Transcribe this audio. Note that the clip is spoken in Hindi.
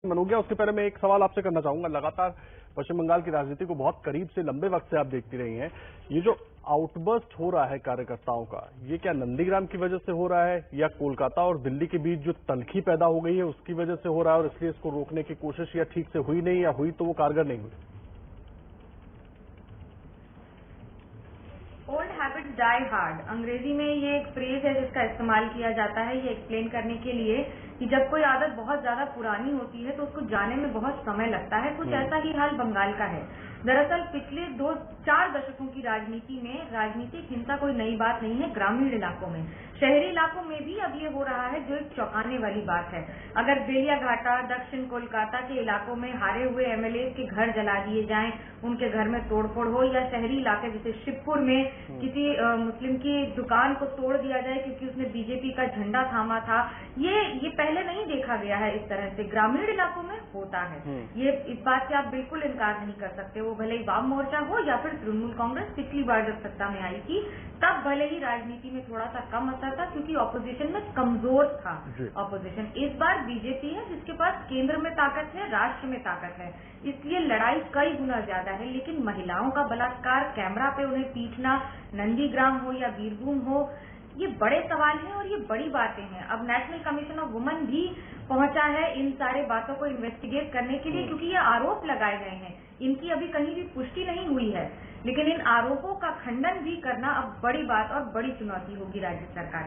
मनोगिया, उसके पहले मैं एक सवाल आपसे करना चाहूंगा। लगातार पश्चिम बंगाल की राजनीति को बहुत करीब से लंबे वक्त से आप देखती रही हैं। ये जो आउटबर्स्ट हो रहा है कार्यकर्ताओं का, ये क्या नंदीग्राम की वजह से हो रहा है या कोलकाता और दिल्ली के बीच जो तल्खी पैदा हो गई है उसकी वजह से हो रहा है और इसलिए इसको रोकने की कोशिश या ठीक से हुई नहीं, या हुई तो वो कारगर नहीं हुई? ओल्ड हैबिट्स डाई हार्ड, अंग्रेजी में ये एक फ्रेज है जिसका इस्तेमाल किया जाता है ये एक्सप्लेन करने के लिए कि जब कोई आदत बहुत ज्यादा पुरानी होती है तो उसको जाने में बहुत समय लगता है। कुछ ऐसा ही हाल बंगाल का है। दरअसल पिछले 2-4 दशकों की राजनीति में राजनीतिक हिंसा कोई नई बात नहीं है। ग्रामीण इलाकों में, शहरी इलाकों में भी अब ये हो रहा है, जो एक चौंकाने वाली बात है। अगर बेलिया घाटा, दक्षिण कोलकाता के इलाकों में हारे हुए एमएलए के घर जला दिए जाएं, उनके घर में तोड़फोड़ हो, या शहरी इलाके जैसे शिवपुर में किसी मुस्लिम की दुकान को तोड़ दिया जाए क्योंकि उसने बीजेपी का झंडा थामा था, ये पहले नहीं देखा गया है। इस तरह से ग्रामीण इलाकों में होता है। ये इस बात से आप बिल्कुल इनकार नहीं कर सकते। वो भले ही वाम मोर्चा हो या फिर तृणमूल कांग्रेस पिछली बार जब सत्ता में आई थी तब भले ही राजनीति में थोड़ा सा कम असर था क्योंकि ऑपोजिशन में कमजोर था ऑपोजिशन। इस बार बीजेपी है जिसके पास केंद्र में ताकत है, राष्ट्र में ताकत है, इसलिए लड़ाई कई गुना ज्यादा है। लेकिन महिलाओं का बलात्कार, कैमरा पे उन्हें पीटना, नंदीग्राम हो या बीरभूम हो, ये बड़े सवाल हैं और ये बड़ी बातें हैं। अब नेशनल कमीशन ऑफ वुमेन भी पहुंचा है इन सारे बातों को इन्वेस्टिगेट करने के लिए, क्योंकि ये आरोप लगाए गए हैं, इनकी अभी कहीं भी पुष्टि नहीं हुई है। लेकिन इन आरोपों का खंडन भी करना अब बड़ी बात और बड़ी चुनौती होगी राज्य सरकार